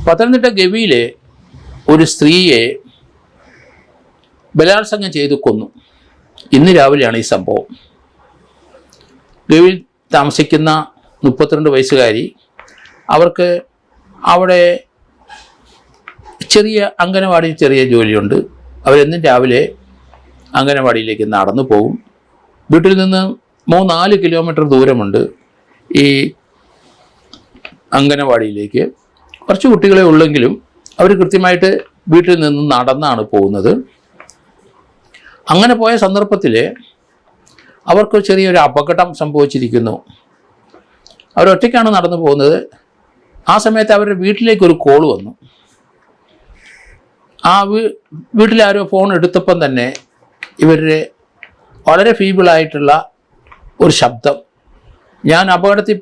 പത്തനംതിട്ട ഗവിയിലെ ഒരു സ്ത്രീയെ ബലാത്സംഗം ചെയ്തു കൊന്നു. ഇന്ന് രാവിലെയാണ് ഈ സംഭവം. ഗവിയിൽ താമസിക്കുന്ന 32 വയസ്സുകാരി, അവർക്ക് അവിടെ അംഗനവാടിയിൽ ചെറിയ ജോലിയുണ്ട്. അവരെന്നും രാവിലെ അംഗനവാടിയിലേക്ക് നടന്നു പോകും. വീട്ടിൽ നിന്ന് 3-4 കിലോമീറ്റർ ദൂരമുണ്ട് ഈ അംഗനവാടിയിലേക്ക്. കുറച്ച് കുട്ടികളെ ഉള്ളെങ്കിലും അവർ കൃത്യമായിട്ട് വീട്ടിൽ നിന്ന് നടന്നാണ് പോകുന്നത്. അങ്ങനെ പോയ സന്ദർഭത്തിൽ അവർക്ക് ചെറിയൊരു അപകടം സംഭവിച്ചിരിക്കുന്നു. അവരൊറ്റയ്ക്കാണ് നടന്നു പോകുന്നത്. ആ സമയത്ത് അവരുടെ വീട്ടിലേക്കൊരു കോൾ വന്നു. ആ വീട്ടിലാരോ ഫോൺ എടുത്തപ്പം തന്നെ ഇവരുടെ വളരെ ഫീബിളായിട്ടുള്ള ഒരു ശബ്ദം, ഞാൻ അപകടത്തിൽ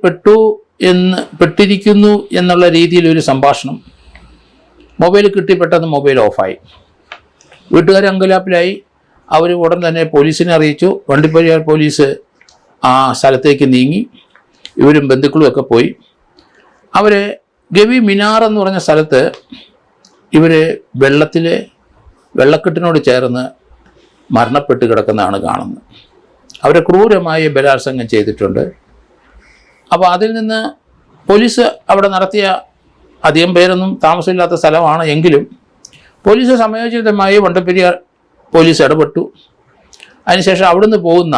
പെട്ടിരിക്കുന്നു എന്നുള്ള രീതിയിലൊരു സംഭാഷണം. മൊബൈൽ കിട്ടി, പെട്ടെന്ന് മൊബൈൽ ഓഫായി. വീട്ടുകാർ അങ്കലാപ്പിലായി. അവർ ഉടൻ തന്നെ പോലീസിനെ അറിയിച്ചു. വണ്ടിപ്പെരിയാർ പോലീസ് ആ സ്ഥലത്തേക്ക് നീങ്ങി. ഇവരും ബന്ധുക്കളും ഒക്കെ പോയി. അവർ ഗവി മിനാർ എന്ന് പറഞ്ഞ സ്ഥലത്ത് ഇവർ വെള്ളക്കെട്ടിനോട് ചേർന്ന് മരണപ്പെട്ട് കിടക്കുന്നതാണ് കാണുന്നത്. അവരെ ക്രൂരമായി ബലാത്സംഗം ചെയ്തിട്ടുണ്ട്. അപ്പോൾ അതിൽ നിന്ന് പോലീസ് അവിടെ നടത്തിയ, അധികം പേരൊന്നും താമസമില്ലാത്ത സ്ഥലമാണ് എങ്കിലും പോലീസ് സമയോചിതമായി വണ്ടിപ്പെരിയാർ പോലീസ് ഇടപെട്ടു. അതിനുശേഷം അവിടുന്ന് പോകുന്ന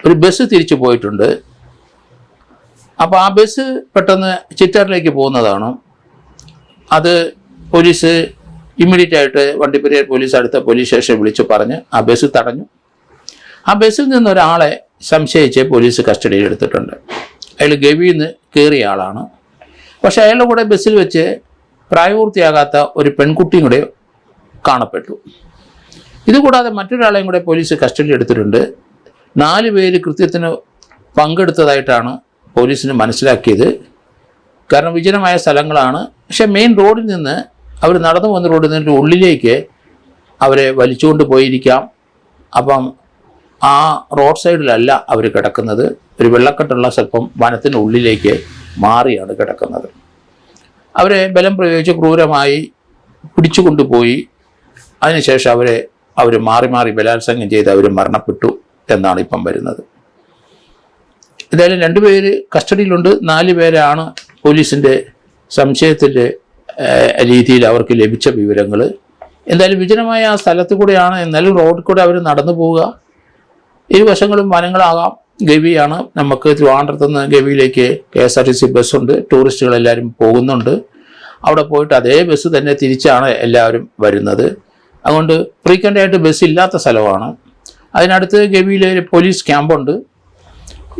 ഒരു ബസ് തിരിച്ചു പോയിട്ടുണ്ട്. അപ്പോൾ ആ ബസ് പെട്ടെന്ന് ചിറ്റാറിലേക്ക് പോകുന്നതാണ്. അത് പോലീസ് ഇമ്മീഡിയറ്റ് ആയിട്ട് വണ്ടിപ്പെരിയാർ പോലീസ് അടുത്ത പോലീസ് സ്റ്റേഷൻ വിളിച്ചു പറഞ്ഞ് ആ ബസ് തടഞ്ഞു. ആ ബസ്സിൽ നിന്നൊരാളെ സംശയിച്ച് പോലീസ് കസ്റ്റഡിയിൽ എടുത്തിട്ടുണ്ട്. അയാൾ ഗവിയിൽ നിന്ന് കയറിയ ആളാണ്. പക്ഷേ അയാളുടെ കൂടെ ബസ്സിൽ വെച്ച് പ്രായപൂർത്തിയാകാത്ത ഒരു പെൺകുട്ടിയും കൂടെ കാണപ്പെട്ടു. ഇതുകൂടാതെ മറ്റൊരാളെയും കൂടെ പോലീസ് കസ്റ്റഡിയിൽ എടുത്തിട്ടുണ്ട്. 4 പേര് കൃത്യത്തിന് പങ്കെടുത്തതായിട്ടാണ് പോലീസിന് മനസ്സിലാക്കിയത്. കാരണം വിജനമായ സ്ഥലങ്ങളാണ്. പക്ഷേ മെയിൻ റോഡിൽ നിന്ന് അവർ നടന്നു വന്ന റോഡിൽ നിന്നിട്ട് ഉള്ളിലേക്ക് അവരെ വലിച്ചുകൊണ്ട് പോയിരിക്കാം. അപ്പം ആ റോഡ് സൈഡിലല്ല അവർ കിടക്കുന്നത്. ഒരു വെള്ളക്കെട്ടുള്ള സ്വല്പം വനത്തിന് ഉള്ളിലേക്ക് മാറിയാണ് കിടക്കുന്നത്. അവരെ ബലം പ്രയോഗിച്ച് ക്രൂരമായി പിടിച്ചുകൊണ്ടുപോയി. അതിനുശേഷം അവർ മാറി ബലാത്സംഗം ചെയ്ത് അവർ മരണപ്പെട്ടു എന്നാണ് ഇപ്പം വരുന്നത്. എന്തായാലും 2 പേര് കസ്റ്റഡിയിലുണ്ട്. 4 പേരാണ് പോലീസിൻ്റെ സംശയത്തിൻ്റെ രീതിയിൽ അവർക്ക് ലഭിച്ച വിവരങ്ങൾ. എന്തായാലും വിജനമായ ആ സ്ഥലത്ത് കൂടെയാണ്, എന്നാലും റോഡിൽ കൂടെ അവർ നടന്നു പോവുക. ഇരുവശങ്ങളും വനങ്ങളാകാം. ഗവിയാണ്. നമുക്ക് ട്രിവാൻഡ്രത്ത് നിന്ന് ഗവിയിലേക്ക് KSRTC ബസ്സുണ്ട്. ടൂറിസ്റ്റുകളെല്ലാവരും പോകുന്നുണ്ട്. അവിടെ പോയിട്ട് അതേ ബസ് തന്നെ തിരിച്ചാണ് എല്ലാവരും വരുന്നത്. അതുകൊണ്ട് ഫ്രീക്വൻ്റായിട്ട് ബസ് ഇല്ലാത്ത സ്ഥലമാണ്. അതിനടുത്ത് ഗവിയിലെ പോലീസ് ക്യാമ്പുണ്ട്.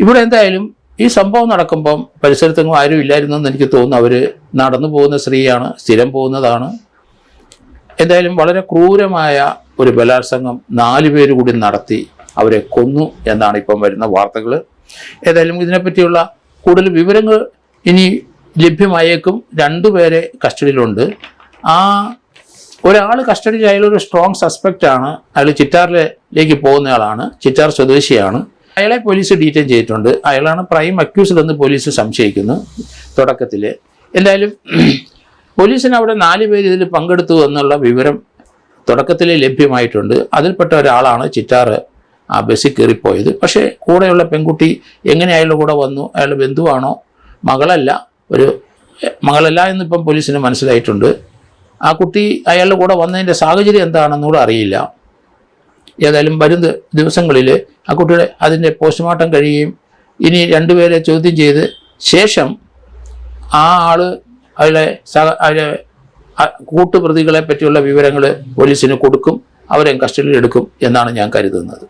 ഇവിടെ എന്തായാലും ഈ സംഭവം നടക്കുമ്പം പരിസരത്തെങ്ങും ആരും ഇല്ലായിരുന്നു എന്ന് എനിക്ക് തോന്നുന്നു. അവർ നടന്നു പോകുന്ന സ്ത്രീയാണ്, സ്ഥിരം പോകുന്നതാണ്. എന്തായാലും വളരെ ക്രൂരമായ ഒരു ബലാത്സംഗം 4 പേര് കൂടി നടത്തി അവരെ കൊന്നു എന്നാണ് ഇപ്പം വരുന്ന വാർത്തകൾ. ഏതായാലും ഇതിനെപ്പറ്റിയുള്ള കൂടുതൽ വിവരങ്ങൾ ഇനി ലഭ്യമായേക്കും. 2 പേരെ കസ്റ്റഡിയിലുണ്ട്. ആ ഒരാൾ കസ്റ്റഡിയിൽ, അയാളൊരു സ്ട്രോങ് സസ്പെക്റ്റാണ്. അയാൾ ചിറ്റാറിലേക്ക് പോകുന്നയാളാണ്, ചിറ്റാർ സ്വദേശിയാണ്. അയാളെ പോലീസ് ഡീറ്റെയിൻ ചെയ്തിട്ടുണ്ട്. അയാളാണ് പ്രൈം അക്യൂസ്ഡ് എന്ന് പോലീസ് സംശയിക്കുന്നു തുടക്കത്തിൽ. എന്തായാലും പോലീസിന് അവിടെ 4 പേര് ഇതിൽ പങ്കെടുത്തു എന്നുള്ള വിവരം തുടക്കത്തിൽ ലഭ്യമായിട്ടുണ്ട്. അതിൽപ്പെട്ട ഒരാളാണ് ചിറ്റാർ ആ ബസ്സിൽ കയറിപ്പോയത്. പക്ഷേ കൂടെയുള്ള പെൺകുട്ടി എങ്ങനെ അയാളുടെ കൂടെ വന്നു? അയാളുടെ ബന്ധുവാണോ? മകളല്ല എന്നിപ്പം പോലീസിന് മനസ്സിലായിട്ടുണ്ട്. ആ കുട്ടി അയാളുടെ കൂടെ വന്നതിൻ്റെ സാഹചര്യം എന്താണെന്നുകൂടെ അറിയില്ല. ഏതായാലും വരുന്ന ദിവസങ്ങളിൽ ആ കുട്ടിയുടെ അതിൻ്റെ പോസ്റ്റ്മോർട്ടം കഴിയുകയും ഇനി 2 പേരെ ചോദ്യം ചെയ്ത് ശേഷം ആ അയാളെ കൂട്ടുപ്രതികളെ പറ്റിയുള്ള വിവരങ്ങൾ പോലീസിന് കൊടുക്കും. അവരെ കസ്റ്റഡിയിൽ എടുക്കും എന്നാണ് ഞാൻ കരുതുന്നത്.